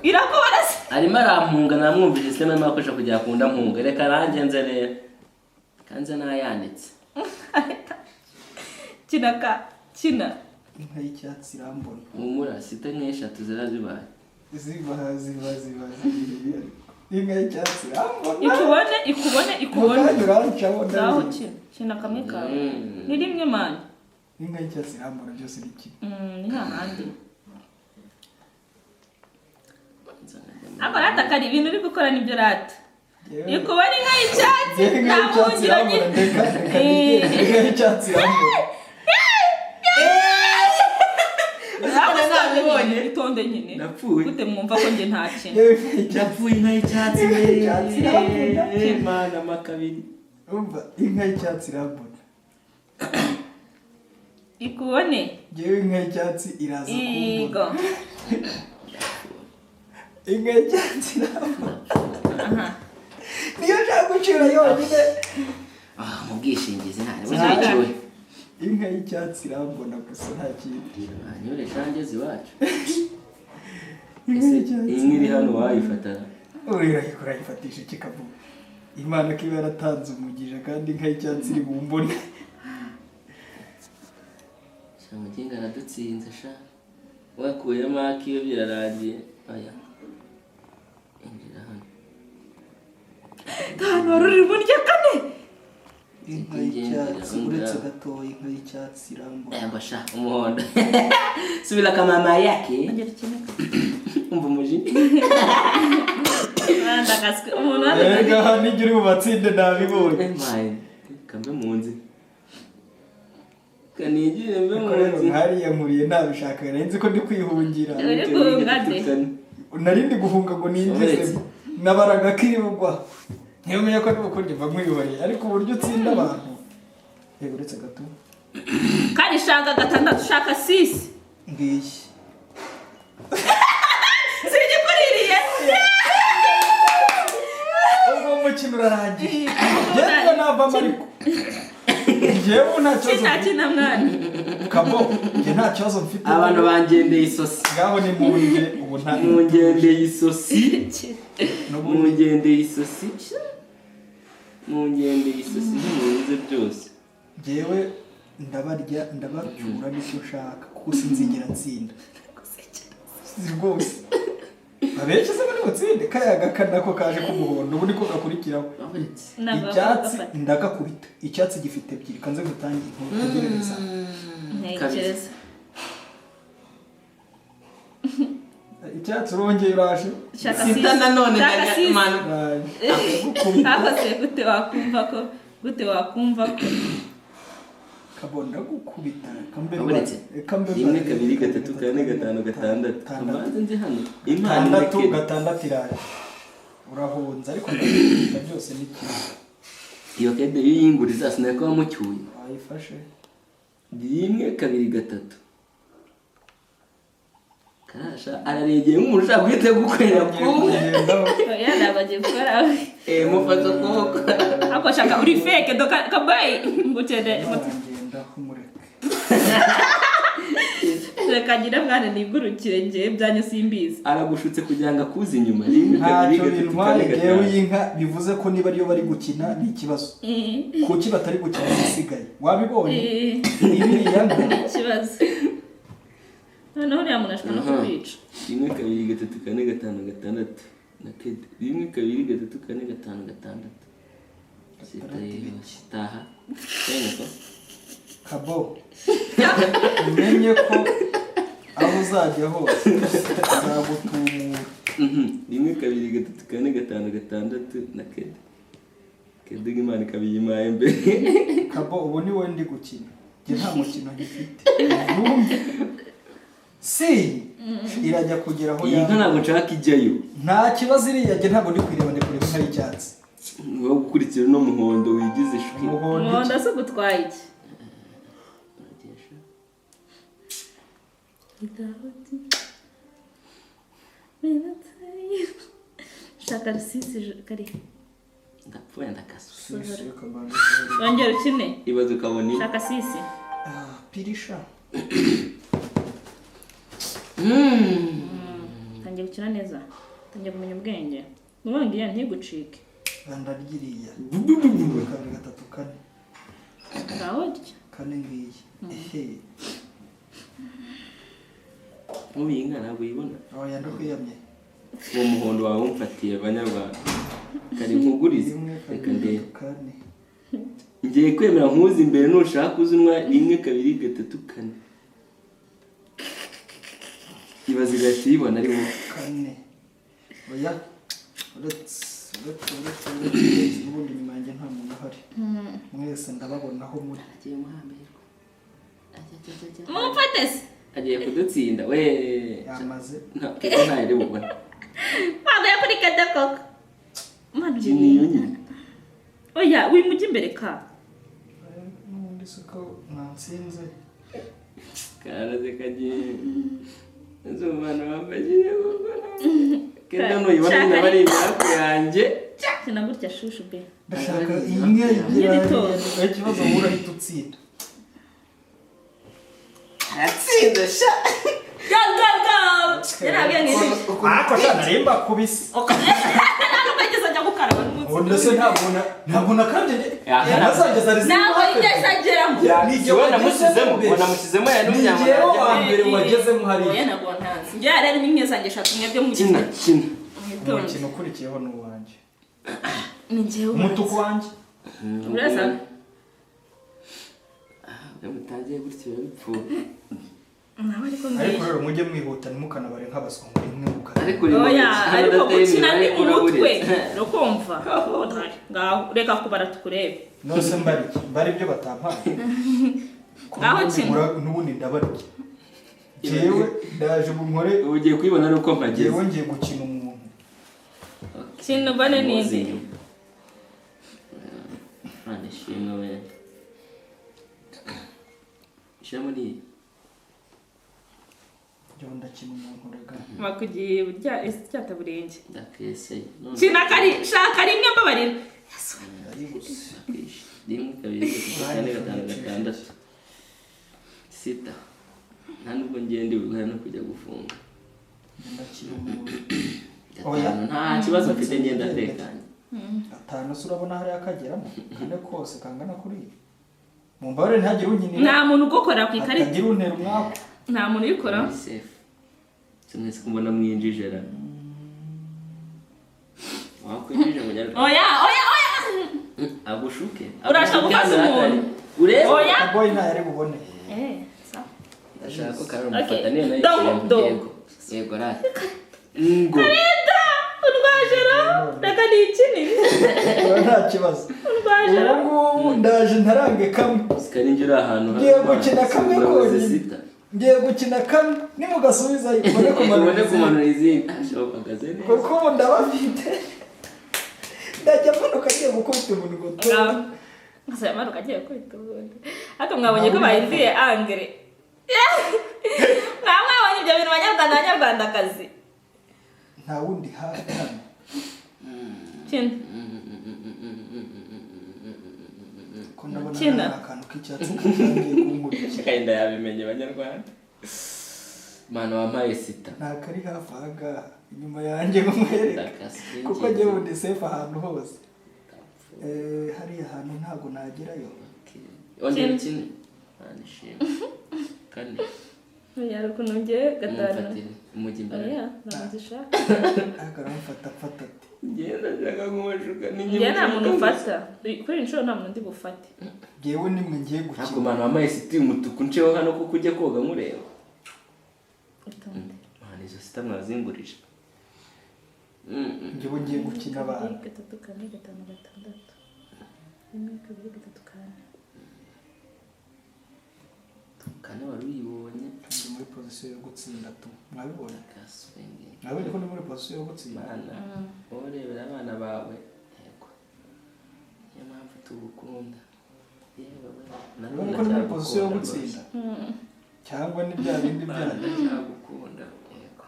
S1: irakubona se
S3: arimo arampunga namwumvise system arimo akoresha kugira akunda mpunga reka rangenze rero kanze nayanitse
S1: kina
S2: inka y'icyatsi irambona
S3: umura site nk'eshatu zirazibaye
S2: ziba inka y'icyatsi irambona
S1: ikubone naho kina kamwe kawe ni rimwe mani
S2: inka y'icyatsi irambona byose ni kimwe
S1: ni hahandi ako rata kari ibintu uri gukora nibyo rata ikubone inka y'icyatsi ntamuhungiranye
S2: inka y'icyatsi irambona
S1: itonde nyine
S3: napfuye
S1: gute mwumva ko nge nta kintu
S3: napfuye inka y'icyatsi mana makabiri
S2: umva inka y'icyatsi irambona
S1: ikubone
S2: ngewe inka y'icyatsi iraza kumbona inka y'icyatsi irambona niyo nshaka gucira yonyine
S3: mu bwishingizi nta niba
S2: inka y'icyatsi irambona gusa nta kindi
S3: nyore shangeze iwacu
S2: inka y'icyatsi
S3: inka iri hano wayifata
S2: urayifatisha kikavuga Imana ko iba yaratanze umugisha kandi inka y'icyatsi iri bumbone
S3: Shamuginga aradutsinze sha wakuyemo akiyo birarangiye aya injira hano
S1: ruri burya kane
S2: inka y'icyatsi uretse gatoya inka y'icyatsi irambona
S3: yamba sha umuhondo subira kama mama yake
S1: ongera ikindi
S3: umva umujinya
S1: ndakaswe umuntu
S2: rega nijye uri mu matsinde nabibonye
S3: kambe mu nzi kanigire mbe mu nzi
S2: hariya nkuriye ntabishaka nzi ko ndi kwihungira
S1: uri guhunga de
S2: nari ndi guhunga ngo ninjize nabaraga kiribugwa ntiyomenye ko n'ubukundi mva nkwihoreye ariko uburyo utsinda abantu yego uretse gato
S1: kandi shaka 6 shaka 6
S2: ngiyi
S1: sigikuririye
S2: ubwo mukino urarangiye njyewe navamo ariko njyewe nta kibazo
S1: sinakina mwana
S2: kabo njye nta kibazo mfite
S3: abantu bangendeye isosi
S2: ngaho ni munge ubu nta
S3: mungendeye isosi mungendeye isosi n'ibintu byose
S2: njyewe ndabarya ndabacyura n'icyo ushaka kuko sinzigera nsinda rwose abenshi se bari butsinde kayaga kanako kaje k'umuhondo ubu niko gakurikiraho icyatsi ndagakubita icyatsi gifite ebyiri kanze gutangira ntutegereza
S1: ntekereza
S2: icyatsi urongeye uraje
S3: sita nanone
S1: kakose gute wakumva ko
S2: kabonda gukubita
S3: kambe 1 2 3 4 5 6 amaze ndi hano
S2: impande 6 iraje urahunza ariko ndabita byose ni kimwe
S3: iyo kede yinguriza sinako wamucyuye
S2: ayifashe
S3: 1 2 3 karasha araregeye nk'umuntu ushaka guhita gukorera kumwe
S1: yarabaje gukora
S3: mufata kuboko
S1: ako shaka uri fake doka kabaye ngutede reka ngira mwana nigurukire ngiye byanyu simbizi
S3: aragushutse kugira ngo akuze inyuma
S2: ntacyo bintwaye ngewe y'inka bivuze ko niba ariyo bari gukina ni ikibazo kuki batari gukina zisigaye wabibonye ibiriya
S1: ni ikibazo noneho uriya muntu ashobora no kubica
S3: 1 2 3 4 5 6 na kede 1 2 3 4 5 6 taha ko
S2: kabo umenye ko aho uzajya hose azagutumura
S3: 1 2 3 4 5 6 na kede Imana ikabiyimaye mbere
S2: kabo ubu ni wowe ndi gukina njye nta mukino gifite si irajya kugera aho
S3: iyi ntabwo nshaka ijyayo
S2: nta kibazo iriya njye ntabwo ndi kwireba ndi kureba inka y'icyatsi
S3: wowe gukurikira uno muhondo wigize ishwi
S1: umuhondo se gutwaye iki shaka rusisi kari
S3: ndapfuye ndakasa
S1: wongera ukine
S3: ibaze ukabona
S1: shaka sisi
S2: pirisha
S1: tangiye gukina neza tangiye kumenya ubwenge nubongiye ntigucike
S2: bandaryiriya 2 3 4
S1: ngaho rya
S2: kane ngiyi
S3: uyu inka ntabwo uyibona
S2: oya ndakwiyamye
S3: uwo muhondo wawe umfatiye abanyarwanda kari nkugurize reka ndebe ngiye kwemera nkuzi imbere nushaka uzinwa 1 2 3 4 ibaze igahita uyibona ari wowe
S2: kane oya uretse ubundi nyuma yanjye nta muntu uhari mwese ndababonaho muri
S3: agiye muhambirwa
S1: mumfate se
S3: agiye kudutsinda we
S2: yamaze
S3: nta yari bubona
S1: ntabwo yakurikada koko
S3: niyo nyine
S1: oya wimujya imbere ka
S2: n'ubundi se ko ntansinze
S3: karaze kagiye zumana wambagiye kenda nuyibona nyine bari imyaka yanjye
S1: kina gutya shushu be
S2: ndashaka iyi nka igira ikibazo wowe urahita utsinda
S3: aratsinda sha
S1: yarabwiye ngo
S2: ako shana rimba kubisi
S1: ntabwo bageze ajya gukaraba n'umunsi
S2: ubu ndetse ntabwo nakanje ntazageza rizima
S1: ntabwo igeze ageramo
S3: wowe namushyizemo ya n'umuryango
S2: nigewe wa mbere wagezemo hariya
S1: oya ntabwo ntanzi njye yararimo imwe zanjye eshatu mwebwe mu
S3: kina
S2: umukino ukurikiyeho ni uwanjye
S1: ni njyewe
S2: umutuku wanjye
S1: urasa
S3: mutangiye gutyo bipfuye
S2: ariko rero mujye mwihuta ntimukanabare nk'abaswa ngo rimwe mukana
S1: ariko gukina ni mu mutwe ukumva reka kubara tukurebe
S2: nose mbari ibyo batampaye
S1: aho kina
S2: n'ubundi ndabarya jewe ndaje bunkore
S3: ugiye kwibona nuko mpageze
S2: jewe ngiye gukina umuntu
S1: kina bane nindi
S3: shimwe we shamuri
S2: jewe ndakina umuntu rega
S1: bakugiye burya icyata burenge
S3: ndakese
S1: kina kari shaka rimwe mbabarira
S3: rimwe kabiri kane gatanu gatandatu sita nta nubwo ngende biguhera no kujya gufunga
S2: ndakina umuntu
S3: nta kibazo mfite ngenda tekanye
S2: atanu se urabona hari akageramo kane kose kangana kuri mu mbabare ntihagire unkinira
S1: nta muntu ugukora ku ikarita
S2: atagira untera umwaku
S1: nta muntu uyikora
S3: mwese kumbona mwinjije ra wakwinjije mu nyarwanda
S1: oya
S3: agushuke
S1: urashaka gufata umuntu
S3: urebe
S1: oya
S2: boy nta yari bubone
S1: sawa
S3: ndashaka ko kari umufata niyo nayo yego rati ngo
S1: urwajero reka ni ikinini
S2: nta kibazo
S1: urwajero
S2: ubu ndaje ntarange kamwe
S3: sikarinjira ahantu
S2: ngiye gukina kamwe konyine ngiye gukina kamwe nimugasubiza ibone
S3: kumanura izindi ashobagaze neza
S2: kuko ubu ndabafite ndajya manuka agiye gukubita umuntu ngo
S1: Ngasa manuka agiye kwita ubundi ariko mwabonye ko bahinduye angere mwabonye ibyo bintu abanyarwandakazi
S2: nta wundi hafi hano
S1: kina
S2: ko ndabona akantu k'icyatsi kagiye kumurikira
S3: kandi yabimenye abanyarwanda mana wampaye sita
S2: nta kari hafi aha inyuma yanjye nkwereka kuko njye bundi safe ahantu hose hariya hantu ntabwo nagerayo
S3: ongera ikindi nishimye kane
S1: yari ukuntu ngiye gatanu
S3: umujyi imbere
S1: ntabwo
S2: akaramufata ati
S3: ngenda nshaka kumushuka
S1: njye nta muntu ufata kuri iyi nshuro nta muntu ndi bufate
S2: njyewe nimwe ngiye gukina
S3: ntabwo mwana wambaye siti y'umutuku nceho hano kuko ujya koga mureba mwana izo sita mwazingurije
S2: njyewe ngiye gukina abantu
S1: 3 4 5 6
S3: kane wari uyibonye
S2: ndi muri position yo gutsinda tu mwabibonye nabonye ko ndi muri position yo gutsinda
S3: urebera abana bawe yego niyo mpamvu tugukunda
S2: nabonye ko ndi muri position yo gutsinda cyangwa ni bya bindi byanyu
S3: cyagukunda yego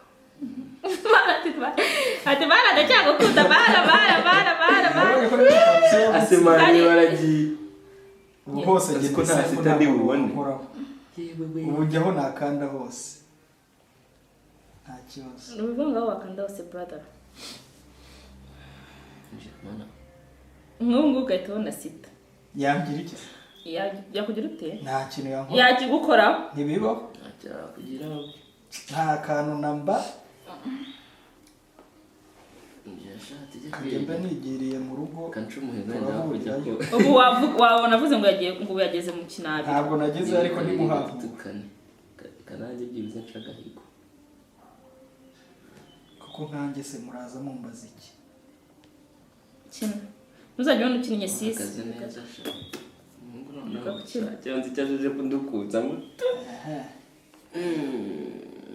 S1: ati bana ndacyagukunda bana
S3: asemani baragiye
S2: ubu hose
S3: ngiye nta sita ndi bubone
S2: ubu njyaho nakanda hose nta kibazo
S1: ubivuga ngaho wakanda hose brother nk'ubu ngubu ugahita ubona sita
S2: yangira iki
S1: yakugira ute
S2: nta kintu yankora
S1: yakigukoraho
S2: ntibibaho nta kantu namba kagenda nigiriye mu rugo
S1: ubu wabona avuze ngo yageze mu kinabi
S2: ntabwo nageze ariko ni muhavu
S3: kanange byibuze nshagahigo
S2: kuko nkanjye se muraza mumbaza iki
S1: kina ntuzajya ubona ukinnye sisi
S3: cyangwa icyo aje kundukutsa muto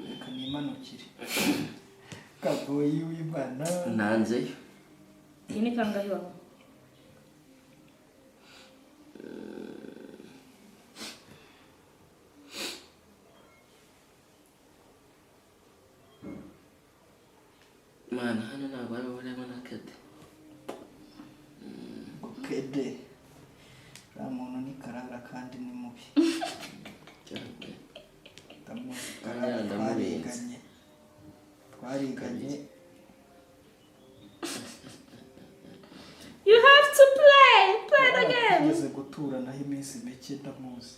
S2: reka nimanukire kaboyi w'imana
S3: nanzeyo
S1: iyi ni kangahe waho
S3: mana hano ntabwo ari uburemo na kede
S2: kede uriya muntu ni karara kandi ni mubi twariganye
S1: you have to play it again
S2: tugeze gutura naho iminsi mike ndamuzi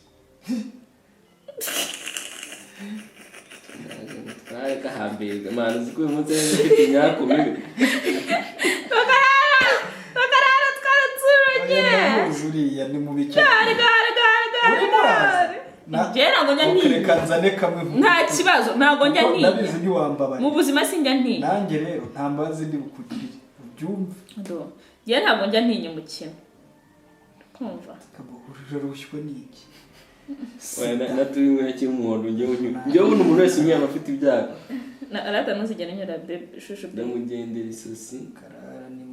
S3: twari kahambirwa mana uzi ko uyu munsi rero ufite imyaku mibi
S1: bakarara twaratsuranye
S2: uriya ni mubi cyane
S1: gare njye ntabwo njya ntinya nta kibazo ntabwo njya ntinya mu buzima sinjya ntinya
S2: nanjye rero nta mbabazi ndi bukugirire ubyumve
S1: njye ntabwo njya ntinya umukino kumva
S2: kabuhurije rushywe n'iki
S3: natuye cy'umuhondo njyewe umuntu wese umwe afite ibyago
S1: arata ntuzigera unyura shushu
S3: ndamugendera isosi
S2: karara ni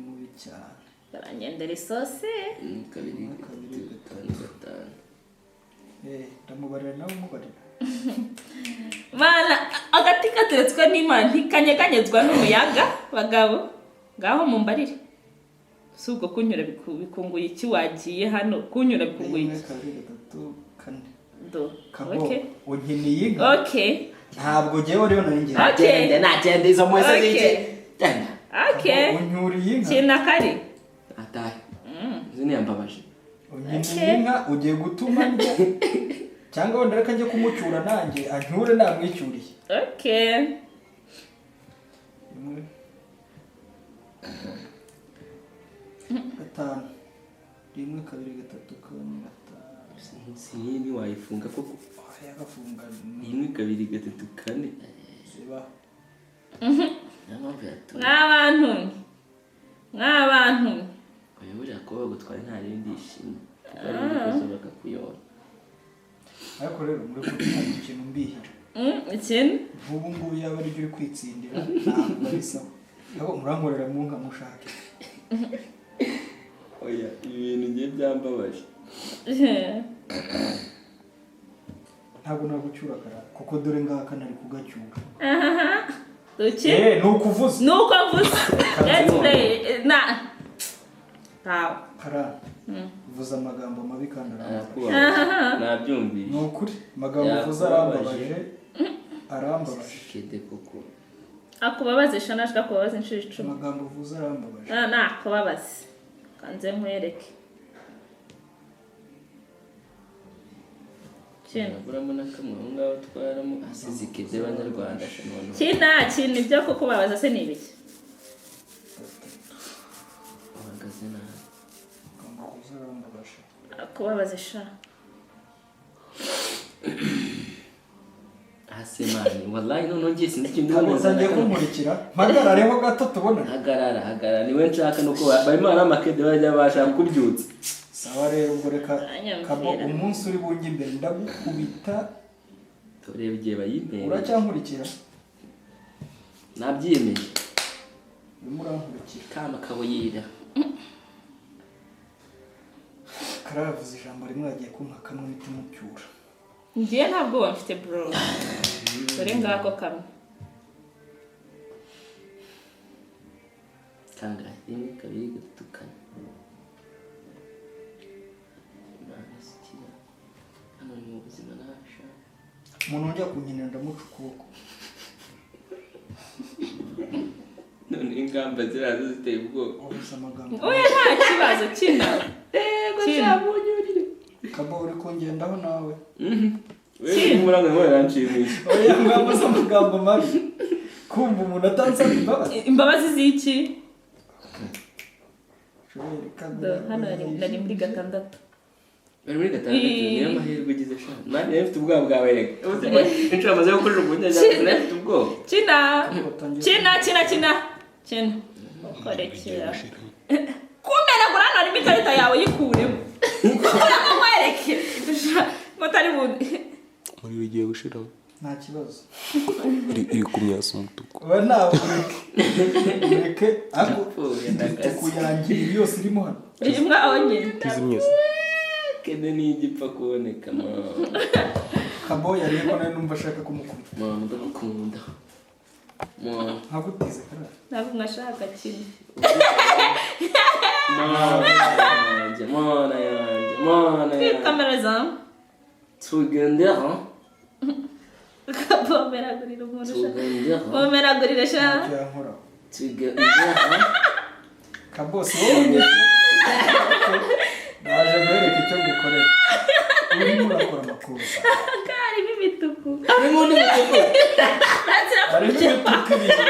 S2: mubi cyane
S1: barangendera isosi
S3: 2 5 5
S2: ndamubarira nawe umubarira
S1: mana agati kateretswe n'Imana ntikanyeganyezwa n'umuyaga bagabo ngaho mumbarire si ubwo kunyura bikunguye iki wagiye hano kunyura bikunguye iki
S2: okay unkiniye
S1: okay
S2: ntabwo jewe rero nari
S3: nagende izo mwese ziki
S1: okay
S2: unyuriye inka
S1: kina kari
S3: ataye zini yambabaje
S2: unyiniye inka ugiye gutuma njya cyangwa wenda reka njye kumucyura nanjye anyure namwicyuriye
S1: okay
S2: gatanu 1 2 3 4 5
S3: sini wayifunga koko
S2: yagafunga
S3: 1 2 3 4
S2: ziba
S1: nk'abantu
S3: oya burya ko gutwara nta rindi ishimwe kuko bakakuyora
S2: ariko rero muri kugira ikintu mbihira
S1: ikintu
S2: ubu ngubu yaba ari byo uri kwitsindira ntabwo bisaba aho murankorera mu nka mushake
S3: oya ibintu ngiye byambabaje
S2: ntabwo nagucyura karara kuko dore ngaka nari kugacyura
S1: duke
S2: nukuvuza
S1: nuko mvuze let's play na taw
S2: karara vuza amagambo mabi kandi
S3: nabyumvise
S2: ni ukuri amagambo uvuza arambabaje
S3: kede koko
S1: akubabaze shanashaka kubabaza inshuro 10
S2: amagambo uvuza arambabaje
S1: kubabaze kanze nkwereke
S3: buramo nakamwe aho ngaho twaramo asizike by'abanyarwanda none
S1: kintu ibyo koko babaza se ni ibiki
S3: uhagaze nawe
S2: uvuza arambabaje
S1: akubabaze sha
S3: hasemani wallahi none ngiye sinzi ikintu
S2: ngiye kumurikira mpagarareho gato tubona
S3: hagarara niwe nshaka nuko barimo aramakede bajya bashaka kubyutsa
S2: sawa rero ubwo reka kabo umunsi uri bunge imbere ndagukubita
S3: turebe igihe bayimpera
S2: uracyankurikira
S3: nabyiyemeje
S2: urimo urankurikira
S3: kama kaboyira
S2: karavuze ijambo rimwe agiye kumpaka n'umutima ucyura
S1: ngiye ntabwo bafite bro dore ngako kamwe
S3: kanga 1 2 3
S2: umuntu ujya kunkinira ndamuca ukuboko
S3: none ingamba zirazo ziteye ubwoba
S1: oya nta kibazo kina
S3: shabunyurire
S2: kabo uri kungendaho nawe
S3: wewe umurango mwe yanshimisha
S2: oya ngamba z'amagambo mabi kumva umuntu atansaba
S1: imbabazi z'iki hano nari muri gatandatu
S3: muri gatandatu niyo mahirwe ugize sha nanjye mfite ubwoba bwawe rega inshuro amaze gukorera ubunyanya mfite ubwoba
S1: kina korekera kumenagura hano harimo ikarita yawe yikuremo nkwereke mutari bundi
S4: muri rugiye gushiramo
S2: nta kibazo
S4: iri kumyasa umutuku
S2: we nawe ureke ako kuyangira yose irimo hano
S1: imbwa onye
S4: kizimyesa
S3: kende ni igipfa kuboneka
S2: kabo yareko nawe numva ashaka kumukubita
S3: mama ndakukunda
S2: nkagutize karara
S1: ntabwo ngashaka kimwe
S3: mana yanjye
S1: kamera zawe
S3: tugendera
S1: kabomeragurira umuntu bomeragurira sha
S3: tugendera
S2: kabose wowe naje guhereka icyo gukorera urimo urakora amakuza
S1: karimo imituku
S3: harimo n'imituku
S2: harimo imituku ibiri